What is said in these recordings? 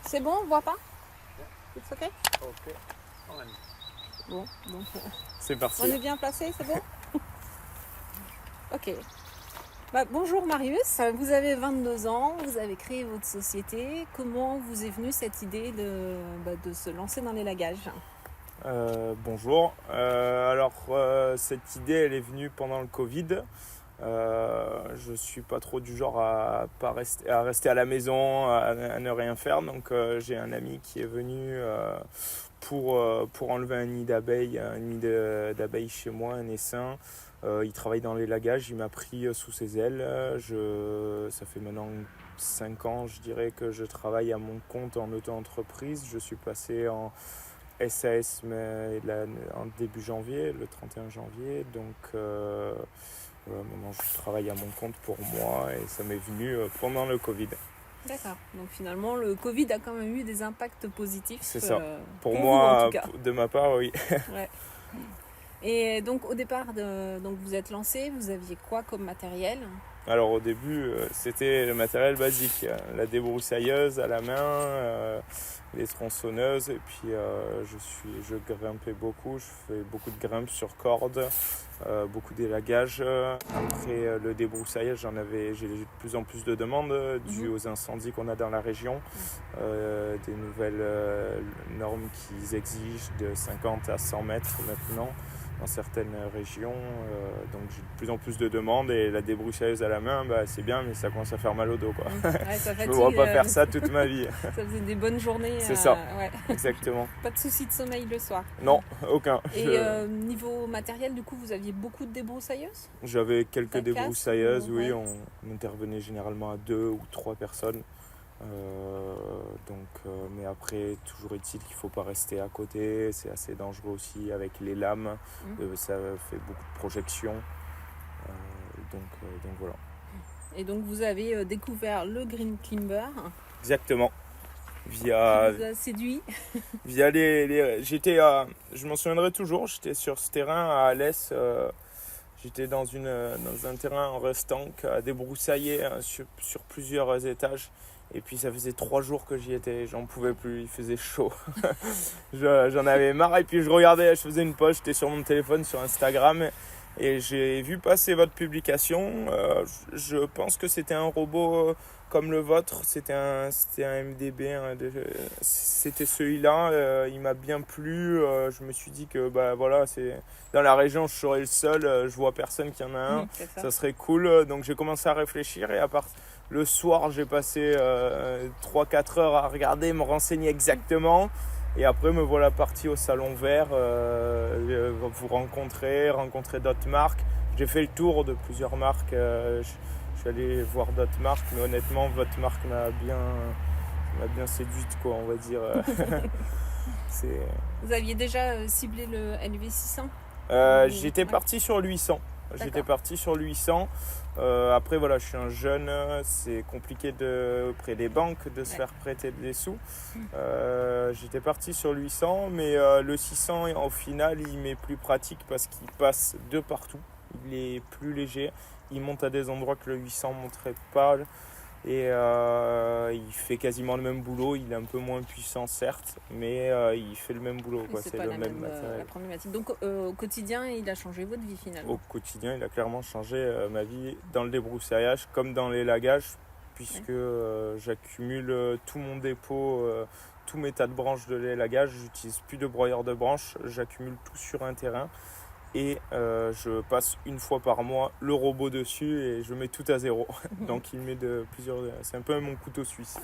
C'est bon, on voit pas? It's okay? Ok, fine. Bon, donc C'est parti. on est bien placé, c'est bon? Ok. Bonjour Marius, vous avez 22 ans, vous avez créé votre société. Comment vous est venue cette idée de se lancer dans l'élagage? Bonjour. Cette idée, elle est venue pendant le Covid. Je suis pas trop du genre à rester à la maison, à ne rien faire. Donc j'ai un ami qui est venu pour enlever un nid d'abeilles, d'abeilles chez moi, un essaim. Il travaille dans l'élagage, il m'a pris sous ses ailes. Ça fait maintenant 5 ans, je dirais, que je travaille à mon compte en auto-entreprise. Je suis passé en SAS en début janvier, le 31 janvier. Donc maintenant je travaille à mon compte pour moi et ça m'est venu pendant le Covid. D'accord. Donc finalement, le Covid a quand même eu des impacts positifs. C'est ça. Pour vous, moi, en tout cas. de ma part, oui. Ouais. Et donc au départ, donc vous êtes lancé, vous aviez quoi comme matériel? Alors au début, c'était le matériel basique, la débroussailleuse à la main, les tronçonneuses, et puis je grimpais beaucoup, je fais beaucoup de grimpes sur corde, beaucoup d'élagage. Après le débroussaillage, j'ai de plus en plus de demandes dues aux incendies qu'on a dans la région, des nouvelles normes qui exigent de 50 à 100 mètres maintenant dans certaines régions, donc j'ai de plus en plus de demandes et la débroussailleuse à la main, c'est bien, mais ça commence à faire mal au dos, quoi. Ouais, ça fatigue, Je ne me vois pas faire ça toute ma vie. Ça faisait des bonnes journées. C'est ça, ouais. exactement. Pas de soucis de sommeil le soir. Non, aucun. Et niveau matériel, du coup, vous aviez beaucoup de débroussailleuses? J'avais quelques débroussailleuses, oui, ouais. on intervenait généralement à 2 ou 3 personnes. Mais après, toujours est-il qu'il ne faut pas rester à côté, c'est assez dangereux aussi avec les lames, ça fait beaucoup de projections, donc voilà. Et donc vous avez découvert le Green Climber. Exactement. Qui vous a séduit. Via je m'en souviendrai toujours, j'étais sur ce terrain à Alès, j'étais dans un terrain en restanque à débroussailler sur plusieurs étages. Et puis ça faisait 3 jours que j'y étais, j'en pouvais plus, il faisait chaud. J'en avais marre et puis je regardais, je faisais une pause, j'étais sur mon téléphone, sur Instagram et j'ai vu passer votre publication. Je pense que c'était un robot comme le vôtre, c'était un MDB, c'était celui-là, il m'a bien plu. Je me suis dit que voilà, dans la région je serais le seul, je vois personne qui en a un, ça serait cool. Donc j'ai commencé à réfléchir et à part le soir, j'ai passé 3-4 heures à regarder, me renseigner exactement. Et après, me voilà parti au Salon Vert, vous rencontrer d'autres marques. J'ai fait le tour de plusieurs marques. Je suis allé voir d'autres marques, mais honnêtement, votre marque m'a bien séduite, quoi, on va dire. Vous aviez déjà ciblé le LV600 ? J'étais parti sur le 800. J'étais parti sur le 800. Après, voilà, je suis un jeune, c'est compliqué auprès des banques de se faire prêter des sous. J'étais parti sur le 800, mais le 600, au final, il m'est plus pratique parce qu'il passe de partout. Il est plus léger. Il monte à des endroits que le 800 ne monterait pas. Et il fait quasiment le même boulot, il est un peu moins puissant certes, mais il fait le même boulot, quoi. C'est le même matériel. La problématique. Donc au quotidien, il a changé votre vie finalement? Au quotidien, il a clairement changé ma vie dans le débroussaillage comme dans l'élagage, puisque j'accumule tout mon dépôt, tous mes tas de branches de l'élagage, j'utilise plus de broyeur de branches, j'accumule tout sur un terrain. Et je passe une fois par mois le robot dessus et je mets tout à zéro. Donc il met c'est un peu mon couteau suisse.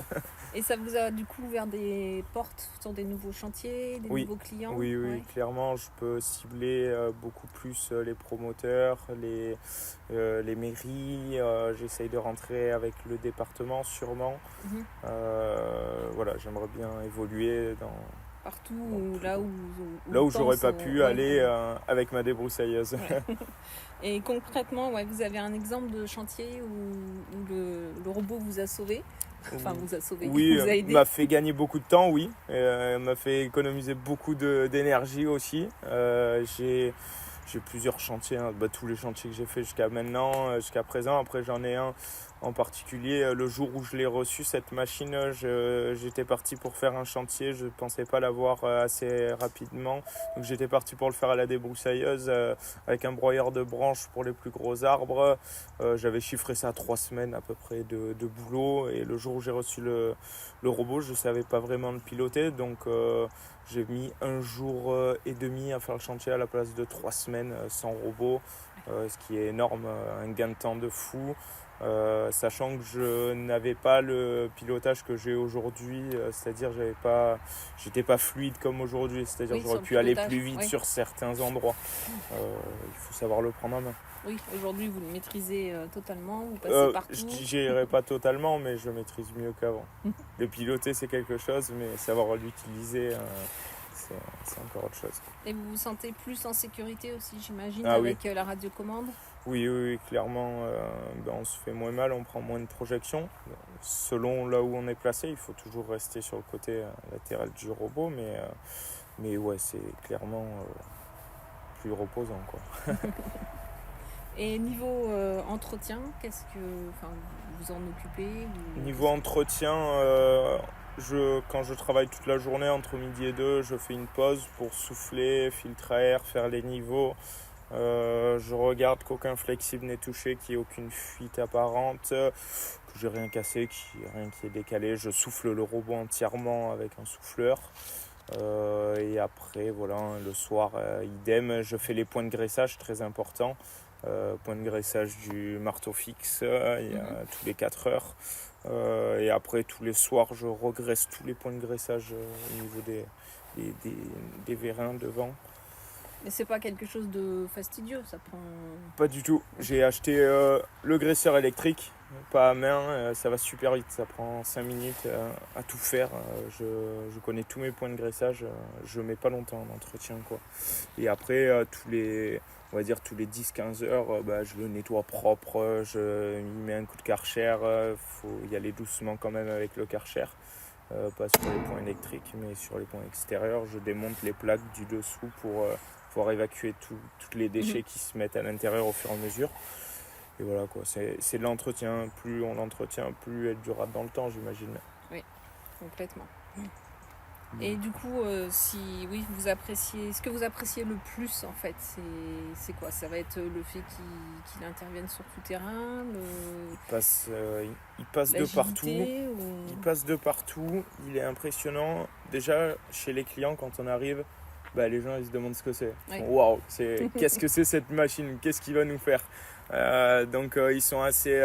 Et ça vous a du coup ouvert des portes sur des nouveaux chantiers, des nouveaux clients? Oui, clairement, je peux cibler beaucoup plus les promoteurs, les mairies. J'essaye de rentrer avec le département sûrement. Voilà, j'aimerais bien évoluer partout là où j'aurais pas pu aller avec ma débroussailleuse. Ouais. Et concrètement, vous avez un exemple de chantier où le robot vous a sauvé? Enfin, vous a sauvé. Oui, vous a aidé. M'a fait gagner beaucoup de temps, oui. M'a fait économiser beaucoup d'énergie aussi. J'ai plusieurs chantiers, tous les chantiers que j'ai fait jusqu'à maintenant, jusqu'à présent. Après, j'en ai un En particulier, le jour où je l'ai reçue, cette machine, j'étais parti pour faire un chantier. Je ne pensais pas l'avoir assez rapidement. Donc j'étais parti pour le faire à la débroussailleuse avec un broyeur de branches pour les plus gros arbres. J'avais chiffré ça à 3 semaines à peu près de boulot. Et le jour où j'ai reçu le robot, je ne savais pas vraiment le piloter. Donc j'ai mis 1 jour et demi à faire le chantier à la place de 3 semaines sans robot. Ce qui est énorme, un gain de temps de fou. Sachant que je n'avais pas le pilotage que j'ai aujourd'hui, c'est-à-dire j'étais pas fluide comme aujourd'hui, c'est-à-dire j'aurais pu aller plus vite sur certains endroits. Il faut savoir le prendre en main. Oui, aujourd'hui vous le maîtrisez totalement, vous passez partout. Je dirais pas totalement, mais je maîtrise mieux qu'avant. Le piloter c'est quelque chose, mais savoir l'utiliser, c'est encore autre chose. Et vous vous sentez plus en sécurité aussi, j'imagine, avec la radiocommande? Oui, clairement, on se fait moins mal, on prend moins de projections. Selon là où on est placé, il faut toujours rester sur le côté latéral du robot, mais ouais, c'est clairement plus reposant, quoi. Et niveau entretien, vous en occupez Niveau entretien, quand je travaille toute la journée, entre midi et 2, je fais une pause pour souffler, filtre à air, faire les niveaux. Je regarde qu'aucun flexible n'est touché, qu'il n'y ait aucune fuite apparente, que j'ai rien cassé, qu'il n'y ait rien qui est décalé. Je souffle le robot entièrement avec un souffleur. Et après, voilà, le soir, idem, je fais les points de graissage, très important. Point de graissage du marteau fixe, tous les 4 heures. Et après, tous les soirs, je regraisse tous les points de graissage au niveau des vérins devant. Mais c'est pas quelque chose de fastidieux, ça prend... Pas du tout. J'ai acheté le graisseur électrique, pas à main, ça va super vite, ça prend 5 minutes à tout faire. Je connais tous mes points de graissage, je mets pas longtemps en entretien, quoi. Et après, tous les 10-15 heures, je le nettoie propre, je y mets un coup de Karcher, faut y aller doucement quand même avec le Karcher. Pas sur les points électriques, mais sur les points extérieurs, je démonte les plaques du dessous pour pouvoir évacuer tous les déchets qui se mettent à l'intérieur au fur et à mesure. Et voilà, quoi, c'est de l'entretien. Plus on l'entretient, plus elle durera dans le temps, j'imagine. Oui, complètement. Et du coup, vous appréciez, ce que vous appréciez le plus en fait, c'est quoi? Ça va être le fait qu'il intervienne sur tout terrain, il passe de partout. Il passe de partout. Il est impressionnant. Déjà, chez les clients, quand on arrive, les gens ils se demandent ce que c'est. Waouh, qu'est-ce que c'est cette machine? Qu'est-ce qu'il va nous faire? Donc ils sont assez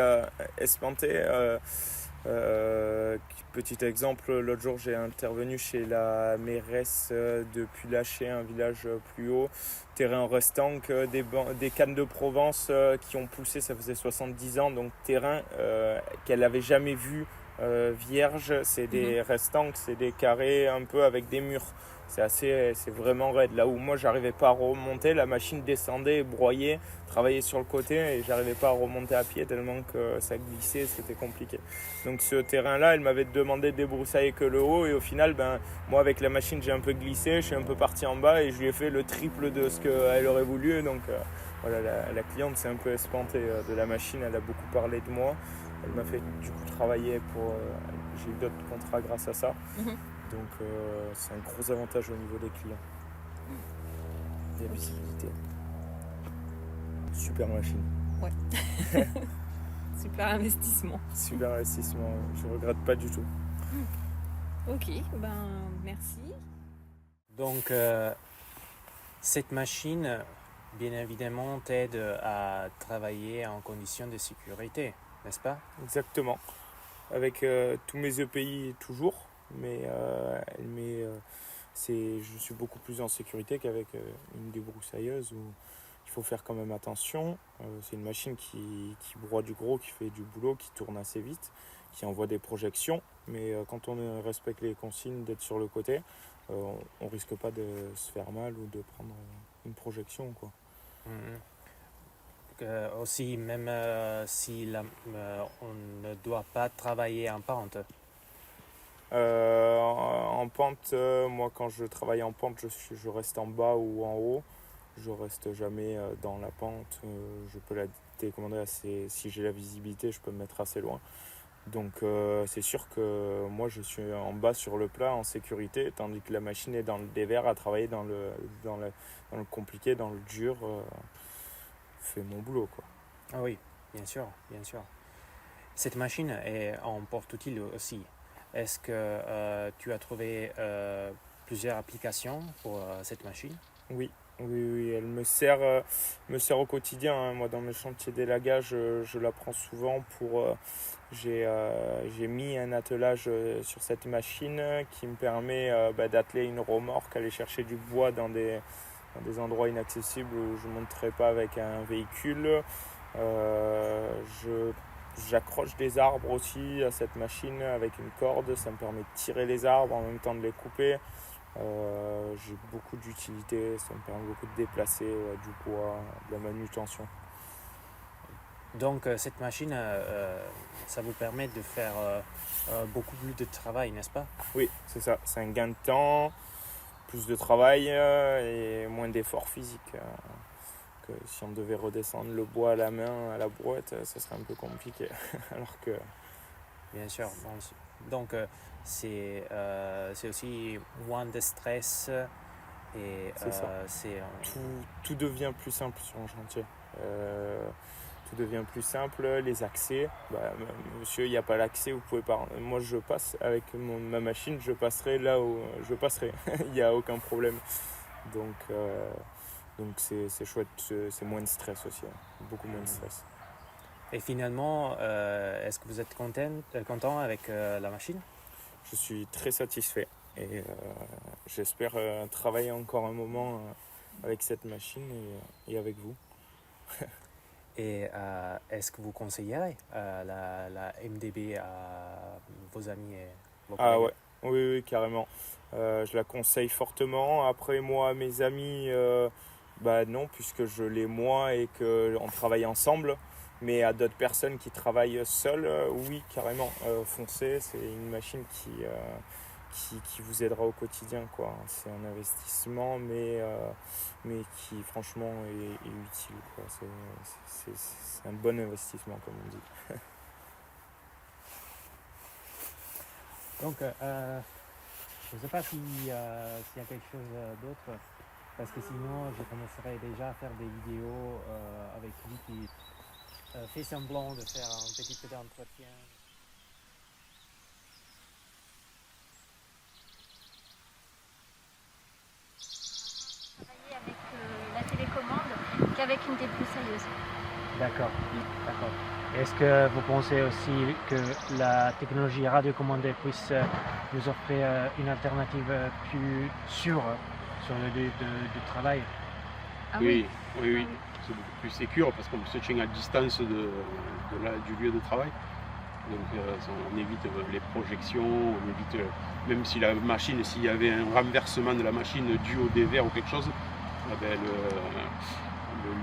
espantés. Petit exemple, l'autre jour j'ai intervenu chez la mairesse de Puy-Laché, un village plus haut, terrain restant, des cannes de Provence qui ont poussé, ça faisait 70 ans, donc terrain qu'elle n'avait jamais vu vierge, c'est des restants, c'est des carrés un peu avec des murs. C'est vraiment raide. Là où moi j'arrivais pas à remonter, la machine descendait, broyait, travaillait sur le côté et j'arrivais pas à remonter à pied tellement que ça glissait, c'était compliqué. Donc ce terrain-là, elle m'avait demandé de débroussailler que le haut et au final, moi avec la machine j'ai un peu glissé, je suis un peu parti en bas et je lui ai fait le triple de ce qu'elle aurait voulu. Donc voilà, la cliente s'est un peu espantée de la machine, elle a beaucoup parlé de moi. Elle m'a fait du coup travailler j'ai eu d'autres contrats grâce à ça. Donc c'est un gros avantage au niveau des clients. La visibilité. Super machine. Ouais. Super investissement. Super investissement, je regrette pas du tout. Ok, merci. Donc cette machine, bien évidemment, t'aide à travailler en conditions de sécurité, n'est-ce pas? Exactement. Avec tous mes EPI toujours. Mais je suis beaucoup plus en sécurité qu'avec une débroussailleuse où il faut faire quand même attention. C'est une machine qui broie du gros, qui fait du boulot, qui tourne assez vite, qui envoie des projections. Mais quand on respecte les consignes d'être sur le côté, on risque pas de se faire mal ou de prendre une projection, quoi. Aussi, même si on ne doit pas travailler en pente. En pente, moi quand je travaille en pente, je reste en bas ou en haut. Je reste jamais dans la pente. Je peux la télécommandé assez, si j'ai la visibilité, je peux me mettre assez loin. Donc c'est sûr que moi je suis en bas sur le plat en sécurité, tandis que la machine est dans le dévers à travailler dans le compliqué, dans le dur, fait mon boulot quoi. Ah oui, bien sûr, bien sûr. Cette machine est en porte-outil aussi. Est-ce que tu as trouvé plusieurs applications pour cette machine? Oui, elle me sert au quotidien, hein. Moi, dans mes chantiers d'élagage, je la prends souvent pour. J'ai mis un attelage sur cette machine qui me permet d'atteler une remorque, aller chercher du bois dans des endroits inaccessibles où je ne monterai pas avec un véhicule. J'accroche des arbres aussi à cette machine avec une corde, ça me permet de tirer les arbres en même temps de les couper. J'ai beaucoup d'utilité, ça me permet beaucoup de déplacer du bois, de la manutention. Donc cette machine, ça vous permet de faire beaucoup plus de travail, n'est-ce pas? Oui, c'est ça, c'est un gain de temps, plus de travail et moins d'efforts physiques. Que si on devait redescendre le bois à la main, à la brouette, ça serait un peu compliqué. Alors que... Bien sûr. Donc c'est aussi moins de stress et C'est ça. Tout devient plus simple sur un chantier. Tout devient plus simple, les accès. Monsieur, il n'y a pas l'accès, vous pouvez pas. Moi, je passe avec ma machine, je passerai là où je passerai. Il n'y a aucun problème. Donc c'est chouette, c'est moins de stress aussi, hein. Beaucoup moins de stress. Et finalement, est-ce que vous êtes content avec la machine? Je suis très satisfait et j'espère travailler encore un moment avec cette machine et avec vous. Et est-ce que vous conseillerez la MDB à vos amis et vos collègues? Ah ouais, oui, carrément. Je la conseille fortement. Après, moi, mes amis, non, puisque je l'ai moi et qu'on travaille ensemble. Mais à d'autres personnes qui travaillent seules, oui, carrément, foncez. C'est une machine qui vous aidera au quotidien, quoi. C'est un investissement, mais qui, franchement, est utile, quoi. C'est un bon investissement, comme on dit. Donc, je ne sais pas s'il y a quelque chose d'autre, parce que sinon, je commencerai déjà à faire des vidéos avec lui qui fait semblant de faire un petit peu d'entretien. Travailler avec la télécommande qu'avec une débroussailleuse. D'accord. Est-ce que vous pensez aussi que la technologie radiocommandée puisse nous offrir une alternative plus sûre sur le lieu de travail? Ah Oui. C'est beaucoup plus sécure parce qu'on se tient à distance du lieu de travail. Donc on évite les projections, on évite, même si la machine, s'il y avait un renversement de la machine dû au dévers ou quelque chose,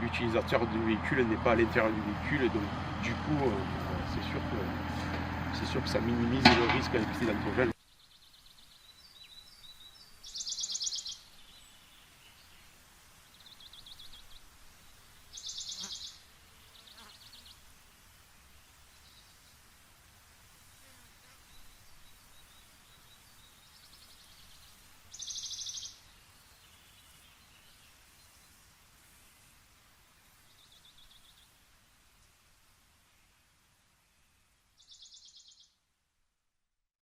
l'utilisateur du véhicule n'est pas à l'intérieur du véhicule et donc du coup c'est sûr que ça minimise le risque d'accidentogène.